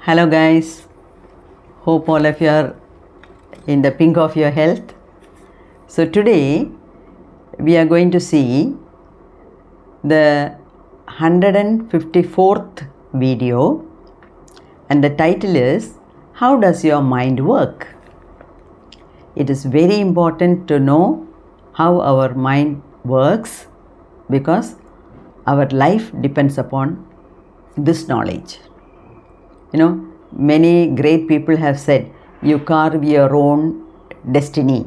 Hello guys, hope all of you are in the pink of your health. So today we are going to see the 154th video, and the title is How Does Your Mind Work? It is very important to know how our mind works because our life depends upon this knowledge. Many great people have said, you carve your own destiny,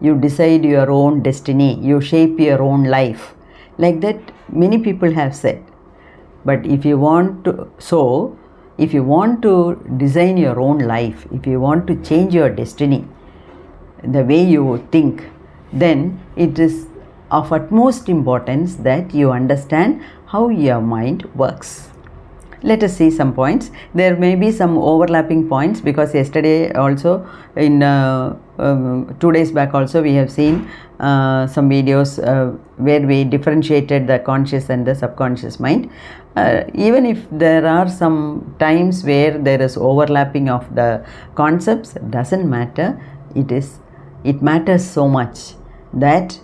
you decide your own destiny, you shape your own life. Like that, many people have said. But if you want to design your own life, if you want to change your destiny, the way you think, then it is of utmost importance that you understand how your mind works. Let us see some points. There may be some overlapping points because yesterday also, in 2 days back also, we have seen some videos where we differentiated the conscious and the subconscious mind. Even if there are some times where there is overlapping of the concepts, doesn't matter. It matters so much that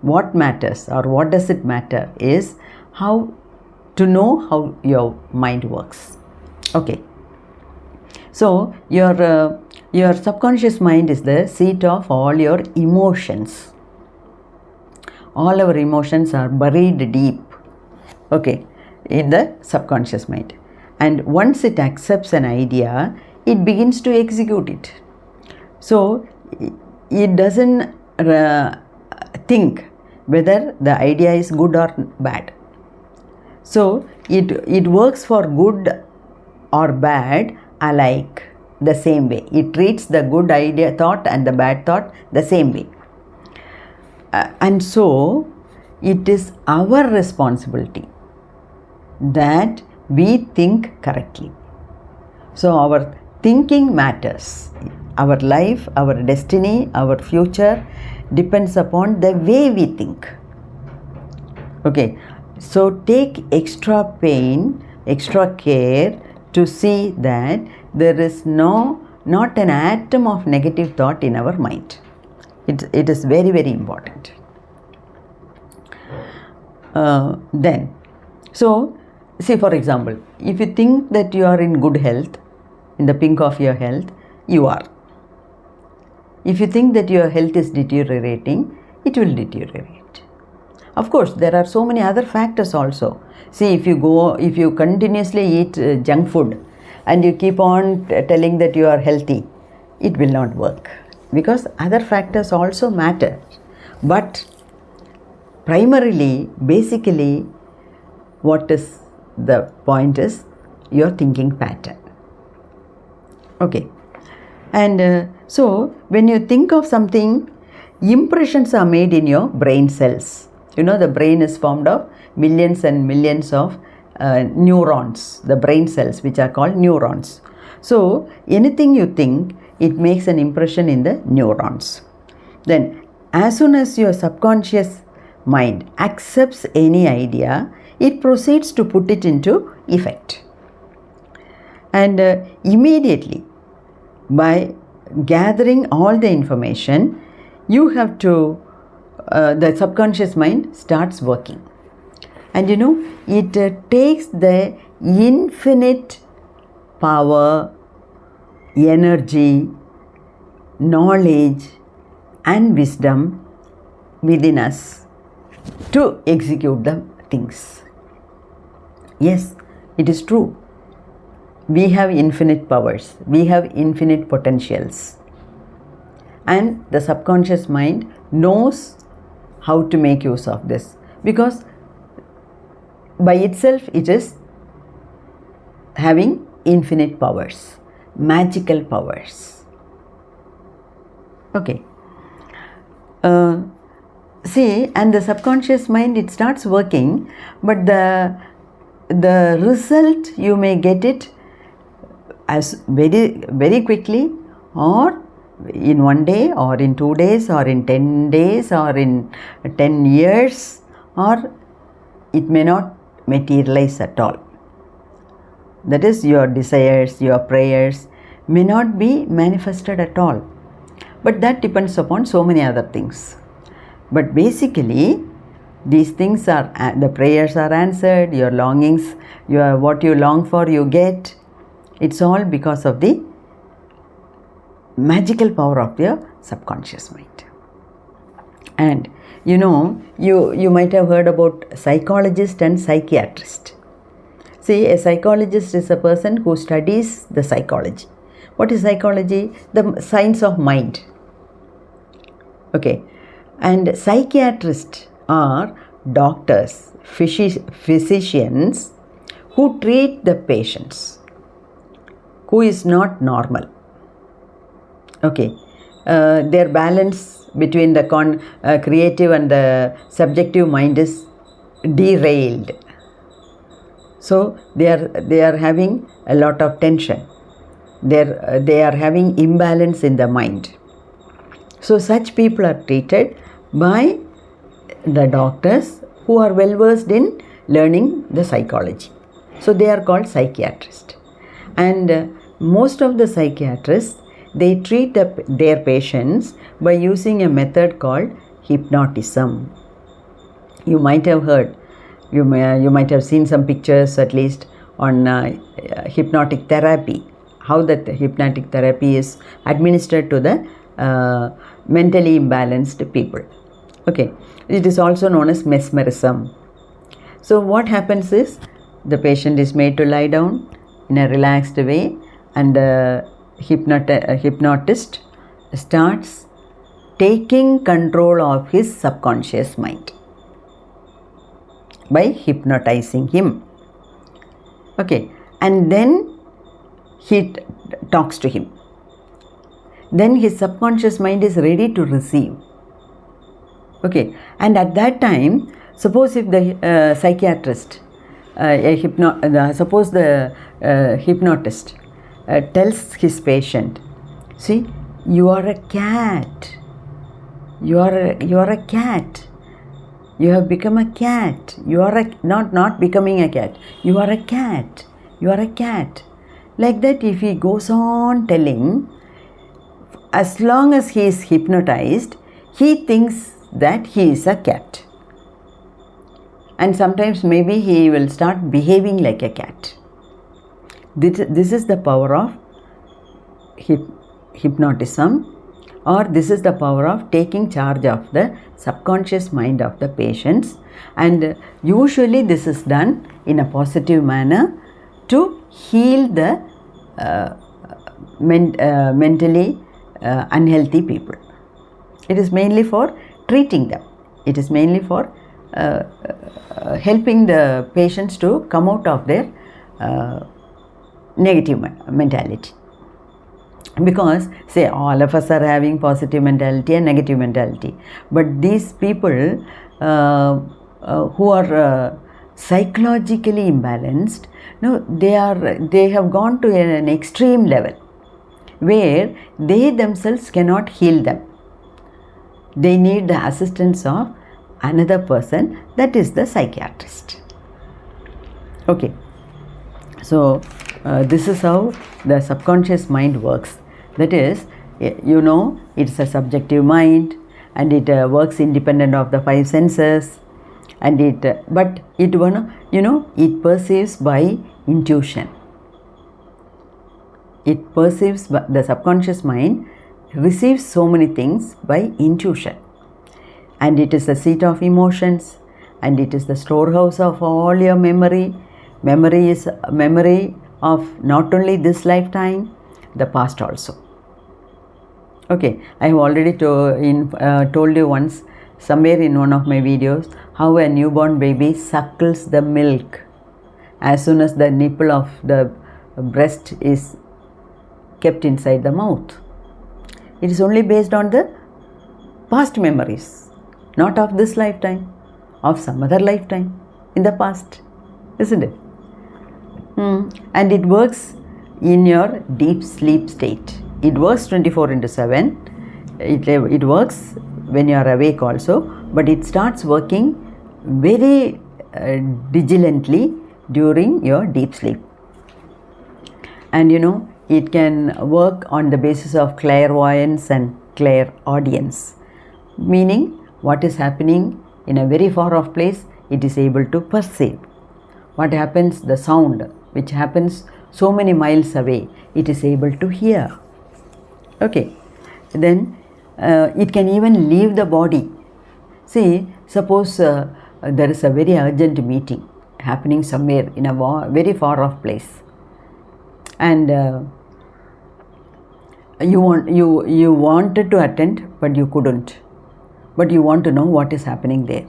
what matters, or what does it matter, is to know how your mind works. Okay, so your subconscious mind is the seat of all your emotions. All our emotions are buried deep, okay, in the subconscious mind, and once it accepts an idea, it begins to execute it. So it doesn't think whether the idea is good or bad. So it works for good or bad alike, the same way. It treats the good idea thought and the bad thought the same way. And so it is our responsibility that we think correctly. So our thinking matters. Our life, our destiny, our future depends upon the way we think. Okay. So take extra care to see that there is not an atom of negative thought in our mind. It is very, very important. So see, for example, if you think that you are in good health, in the pink of your health, you are. If you think that your health is deteriorating, it will deteriorate. Of course, there are so many other factors also. See, if you continuously eat junk food and you keep on telling that you are healthy, it will not work because other factors also matter. But primarily, basically, what is the point is your thinking pattern. Okay. And so when you think of something, impressions are made in your brain cells. The brain is formed of millions and millions of neurons, the brain cells, which are called neurons. So anything you think, it makes an impression in the neurons. Then as soon as your subconscious mind accepts any idea, it proceeds to put it into effect. And immediately, by gathering all the information, you have to the subconscious mind starts working. And it takes the infinite power, energy, knowledge and wisdom within us to execute the things. Yes, it is true. We have infinite powers. We have infinite potentials. And the subconscious mind knows how to make use of this, because by itself it is having infinite powers, magical powers. Okay. See, and the subconscious mind, it starts working, but the result, you may get it as very, very quickly, or in 1 day, or in 2 days, or in 10 days, or in 10 years, or it may not materialize at all. that is your desires, your prayers, may not be manifested at all. But that depends upon so many other things. But basically, these things are, the prayers are answered, your longings, what you long for, you get. It's all because of the magical power of your subconscious mind. And you know, you might have heard about psychologist and psychiatrist. See, a psychologist is a person who studies the psychology. What is psychology? The science of mind. Okay. And psychiatrists are doctors, physicians who treat the patients who is not normal. Okay. Their balance between the creative and the subjective mind is derailed. So they are having a lot of tension. They are having imbalance in the mind. So such people are treated by the doctors who are well versed in learning the psychology. So they are called psychiatrists. And most of the psychiatrists, they treat their patients by using a method called hypnotism. You might have heard, you might have seen some pictures at least on hypnotic therapy, how that hypnotic therapy is administered to the mentally imbalanced people. Okay, it is also known as mesmerism. So what happens is, the patient is made to lie down in a relaxed way, and the hypnotist starts taking control of his subconscious mind by hypnotizing him. Okay, and then he talks to him. Then his subconscious mind is ready to receive. Okay, and at that time, suppose if the psychiatrist, suppose the hypnotist tells his patient, see, you are a cat. You are a cat. You have become a cat. You are not becoming a cat. You are a cat. You are a cat. Like that, if he goes on telling, as long as he is hypnotized, he thinks that he is a cat. And sometimes maybe he will start behaving like a cat. This is the power of hypnotism, or this is the power of taking charge of the subconscious mind of the patients. And usually this is done in a positive manner to heal the mentally unhealthy people. It is mainly for treating them. It is mainly for helping the patients to come out of their negative mentality. Because say all of us are having positive mentality and negative mentality, but these people who are psychologically imbalanced, no, they have gone to an extreme level where they themselves cannot heal them. They need the assistance of another person, that is the psychiatrist. Okay, so this is how the subconscious mind works. That is, you know, it's a subjective mind, and it works independent of the five senses, and but it perceives by intuition. It perceives, the subconscious mind receives so many things by intuition, and it is the seat of emotions, and it is the storehouse of all your memory. Memory is memory of not only this lifetime, the past also. Okay, I have already told you once, somewhere in one of my videos, how a newborn baby suckles the milk as soon as the nipple of the breast is kept inside the mouth. It is only based on the past memories, not of this lifetime, of some other lifetime in the past, isn't it? And it works in your deep sleep state. It works 24/7. It works when you are awake also, but it starts working very diligently during your deep sleep. And it can work on the basis of clairvoyance and clairaudience, meaning what is happening in a very far off place, it is able to perceive. What happens, the sound which happens so many miles away, it is able to hear. Okay, then it can even leave the body. See, suppose there is a very urgent meeting happening somewhere in a very far off place, and you wanted to attend but you couldn't, but you want to know what is happening there.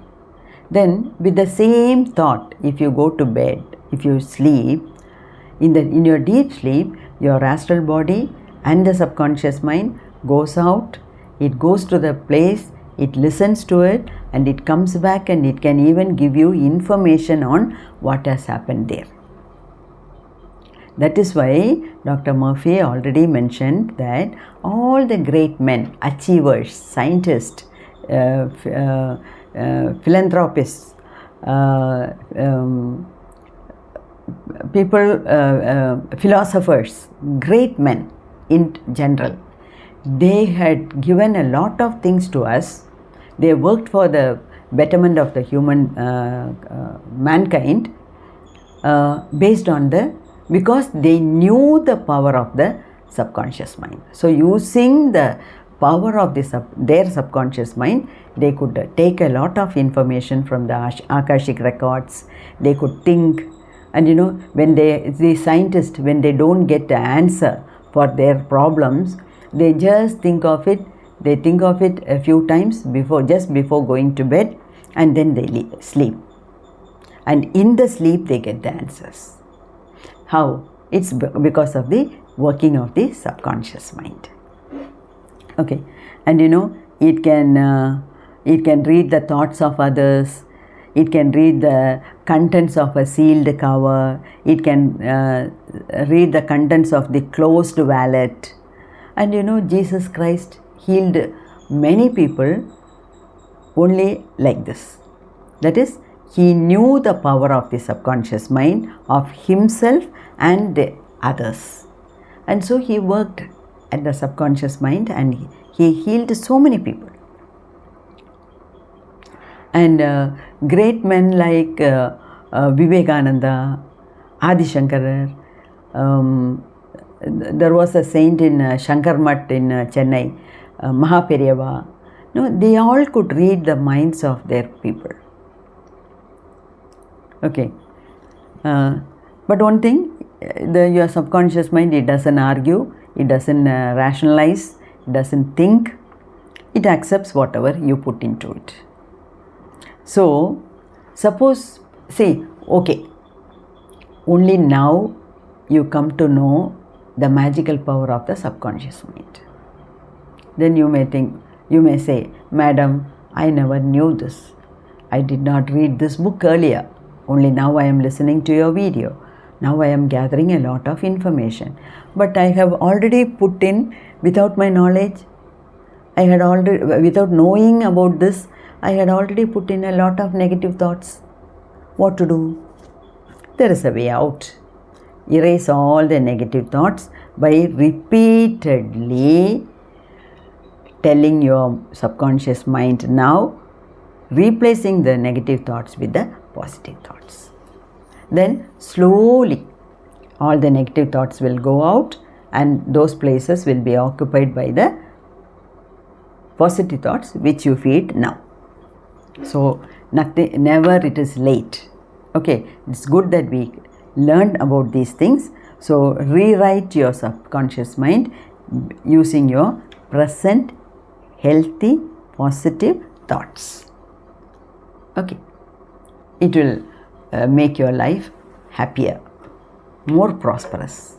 Then with the same thought, if you go to bed, if you sleep, in your deep sleep, your astral body and the subconscious mind goes out, it goes to the place, it listens to it, and it comes back, and it can even give you information on what has happened there. That is why Dr. Murphy already mentioned that all the great men, achievers, scientists, philanthropists, people, philosophers, great men in general, they had given a lot of things to us. They worked for the betterment of the human mankind based on because they knew the power of the subconscious mind. So using the power of their subconscious mind, they could take a lot of information from the Akashic records. They could think, and when the scientists, when they don't get the answer for their problems, they just think of it. They think of it a few times just before going to bed, and then they sleep. And in the sleep, they get the answers. How? It's because of the working of the subconscious mind. Okay, and it can read the thoughts of others. It can read the contents of a sealed cover. It can read the contents of the closed wallet. And Jesus Christ healed many people only like this. That is, he knew the power of the subconscious mind, of himself and the others. And so he worked at the subconscious mind, and he healed so many people. And great men like Vivekananda, Adi Shankara, there was a saint in Shankar Mutt in Chennai, Mahaperiyava. They all could read the minds of their people. Okay, but one thing, your subconscious mind, it doesn't argue, it doesn't rationalize, it doesn't think, it accepts whatever you put into it. So, suppose, say, okay, only now you come to know the magical power of the subconscious mind. Then you may say, Madam, I never knew this. I did not read this book earlier. Only now I am listening to your video. Now I am gathering a lot of information. But I have already put in, without my knowledge, without knowing about this, I had already put in a lot of negative thoughts. What to do? There is a way out. Erase all the negative thoughts by repeatedly telling your subconscious mind now, replacing the negative thoughts with the positive thoughts. Then slowly all the negative thoughts will go out, and those places will be occupied by the positive thoughts which you feed now. So never it is late. Okay, it's good that we learned about these things. So rewrite your subconscious mind using your present healthy positive thoughts. Okay, it will make your life happier, more prosperous,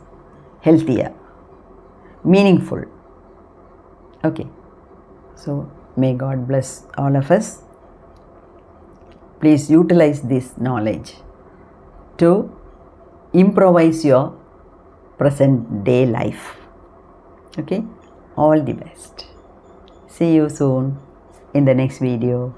healthier, meaningful. Okay, so may God bless all of us. Please utilize this knowledge to improvise your present day life. Okay, all the best. See you soon in the next video.